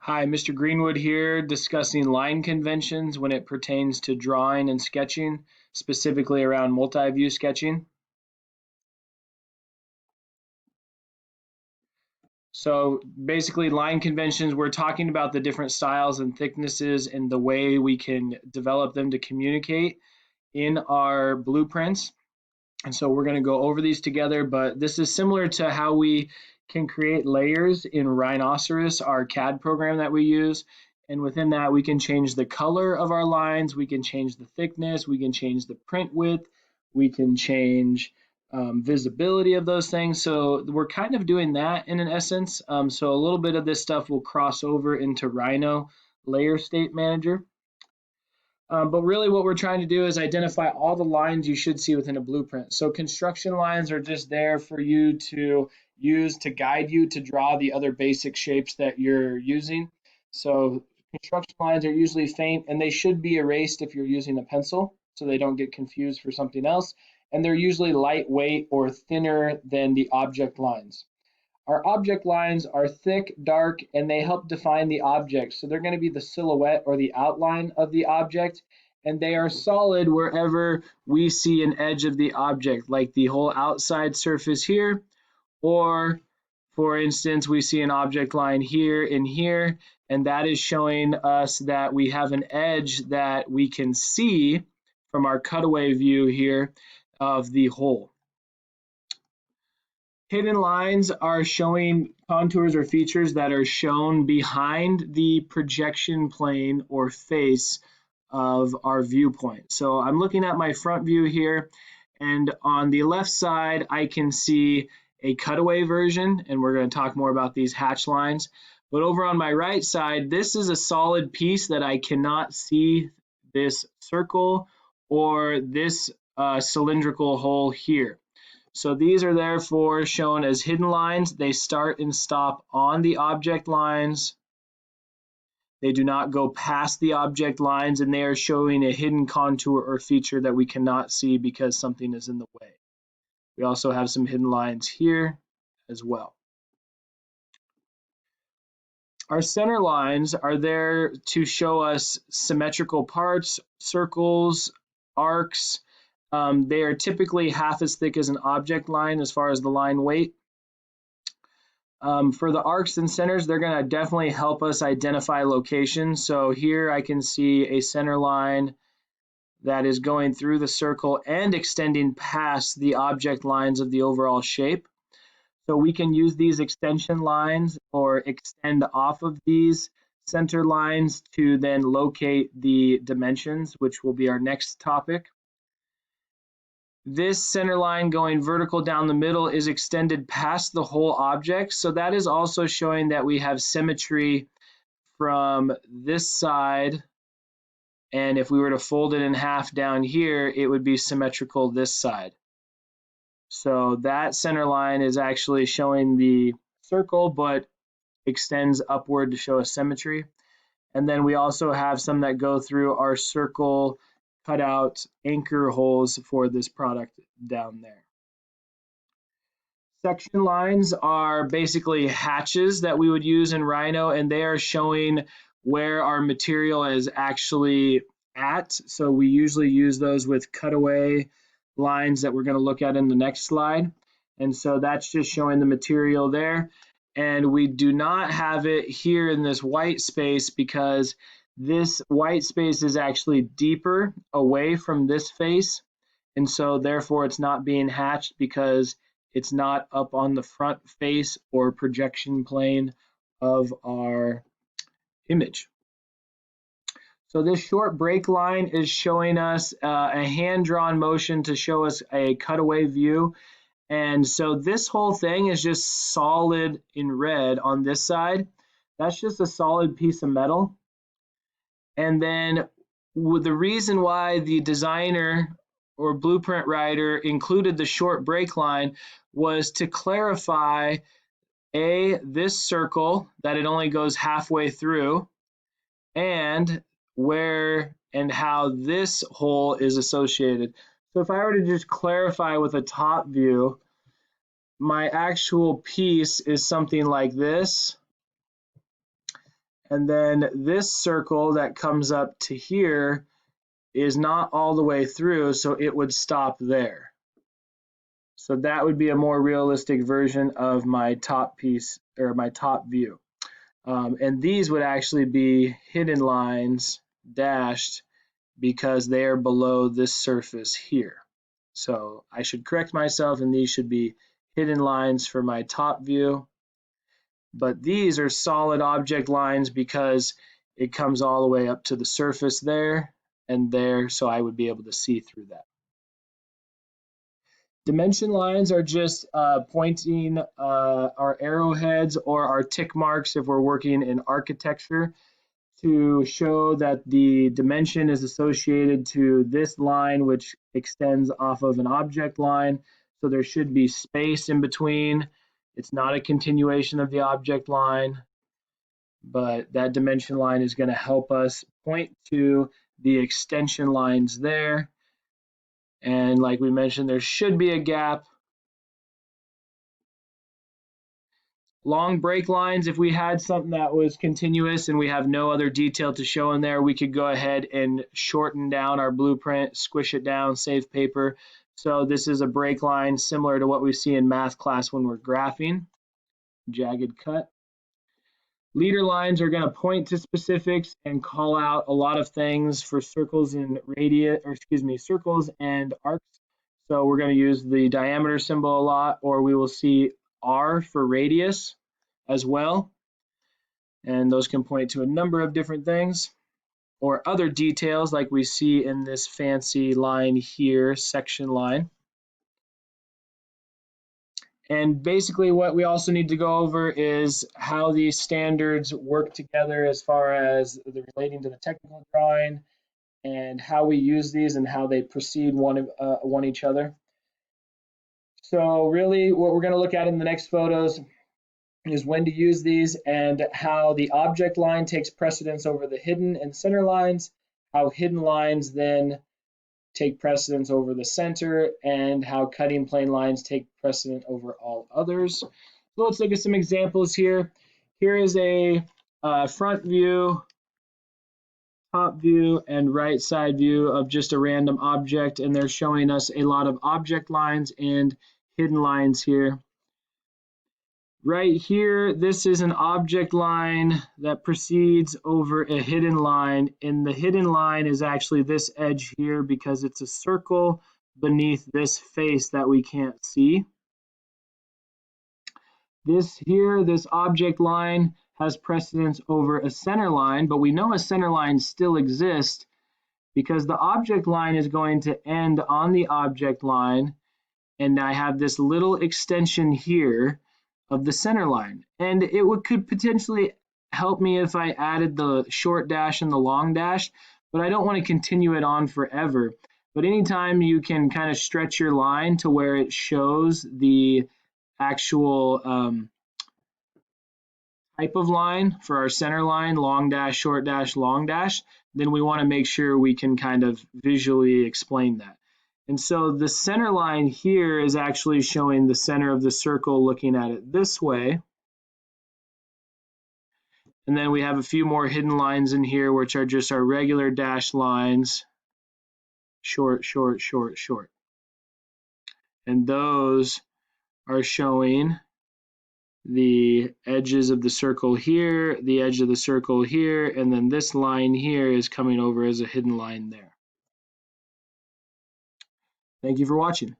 Hi, Mr. Greenwood here, discussing line conventions when it pertains to drawing and sketching, specifically around multi-view sketching. So basically, line conventions, we're talking about the different styles and thicknesses and the way we can develop them to communicate in our blueprints. And so we're going to go over these together, but this is similar to how we can create layers in Rhinoceros, our CAD program that we use. And within that, we can change the color of our lines, we can change the thickness, we can change the print width, we can change visibility of those things. So we're kind of doing that in an essence. So a little bit of this stuff will cross over into Rhino Layer State Manager. But really what we're trying to do is identify all the lines you should see within a blueprint. So construction lines are just there for you to use to guide you to draw the other basic shapes that you're using. So construction lines are usually faint and they should be erased if you're using a pencil so they don't get confused for something else. And they're usually lightweight or thinner than the object lines. Our object lines are thick, dark, and they help define the object. So they're going to be the silhouette or the outline of the object, and they are solid wherever we see an edge of the object, like the whole outside surface here, or for instance, we see an object line here and here, and that is showing us that we have an edge that we can see from our cutaway view here of the whole. Hidden lines are showing contours or features that are shown behind the projection plane or face of our viewpoint. So I'm looking at my front view here, and on the left side, I can see a cutaway version, and we're going to talk more about these hatch lines. But over on my right side, this is a solid piece that I cannot see this circle or this cylindrical hole here. So these are therefore shown as hidden lines. They start and stop on the object lines. They do not go past the object lines, and they are showing a hidden contour or feature that we cannot see because something is in the way. We also have some hidden lines here as well. Our center lines are there to show us symmetrical parts, circles, arcs. They are typically half as thick as an object line as far as the line weight. For the arcs and centers, they're going to definitely help us identify locations. So here I can see a center line that is going through the circle and extending past the object lines of the overall shape. So we can use these extension lines or extend off of these center lines to then locate the dimensions, which will be our next topic. This center line going vertical down the middle is extended past the whole object. So that is also showing that we have symmetry from this side. And if we were to fold it in half down here, it would be symmetrical this side. So that center line is actually showing the circle, but extends upward to show a symmetry. And then we also have some that go through our circle cutout anchor holes for this product down there. Section lines are basically hatches that we would use in Rhino, and they are showing where our material is actually at. So we usually use those with cutaway lines that we're going to look at in the next slide. And so that's just showing the material there. And we do not have it here in this white space because this white space is actually deeper away from this face. And so therefore it's not being hatched because it's not up on the front face or projection plane of our image. So this short break line is showing us a hand-drawn motion to show us a cutaway view. And so this whole thing is just solid in red on this side. That's just a solid piece of metal. And then the reason why the designer or blueprint writer included the short break line was to clarify this circle that it only goes halfway through, and where and how this hole is associated. So if I were to just clarify with a top view, my actual piece is something like this. And then this circle that comes up to here is not all the way through, so it would stop there. So that would be a more realistic version of my top piece, or my top view. And these would actually be hidden lines dashed because they are below this surface here. So I should correct myself, and these should be hidden lines for my top view. But these are solid object lines because it comes all the way up to the surface there and there, so I would be able to see through that. Dimension lines are just pointing our arrowheads or our tick marks if we're working in architecture to show that the dimension is associated to this line, which extends off of an object line. So there should be space in between. It's not a continuation of the object line, but that dimension line is going to help us point to the extension lines there. And like we mentioned, there should be a gap. Long break lines, if we had something that was continuous and we have no other detail to show in there, we could go ahead and shorten down our blueprint, squish it down, save paper. So this is a break line similar to what we see in math class when we're graphing, jagged cut. Leader lines are going to point to specifics and call out a lot of things for circles and circles and arcs. So we're going to use the diameter symbol a lot, or we will see R for radius as well. And those can point to a number of different things or other details like we see in this fancy line here, section line. And basically what we also need to go over is how these standards work together as far as relating to the technical drawing and how we use these and how they precede one each other. So really what we're going to look at in the next photos is when to use these and how the object line takes precedence over the hidden and center lines, how hidden lines then take precedence over the center, and how cutting plane lines take precedent over all others. So let's look at some examples here. Here is a front view, top view, and right side view of just a random object, and they're showing us a lot of object lines and hidden lines here. Right here, this is an object line that precedes over a hidden line, and the hidden line is actually this edge here because it's a circle beneath this face that we can't see. This here, this object line has precedence over a center line, but we know a center line still exists because the object line is going to end on the object line, and I have this little extension here of the center line, and it could potentially help me if I added the short dash and the long dash, but I don't want to continue it on forever. But anytime you can kind of stretch your line to where it shows the actual type of line for our center line, long dash, short dash, long dash, then we want to make sure we can kind of visually explain that. And so the center line here is actually showing the center of the circle looking at it this way. And then we have a few more hidden lines in here, which are just our regular dash lines, short, short, short, short. And those are showing the edges of the circle here, the edge of the circle here, and then this line here is coming over as a hidden line there. Thank you for watching.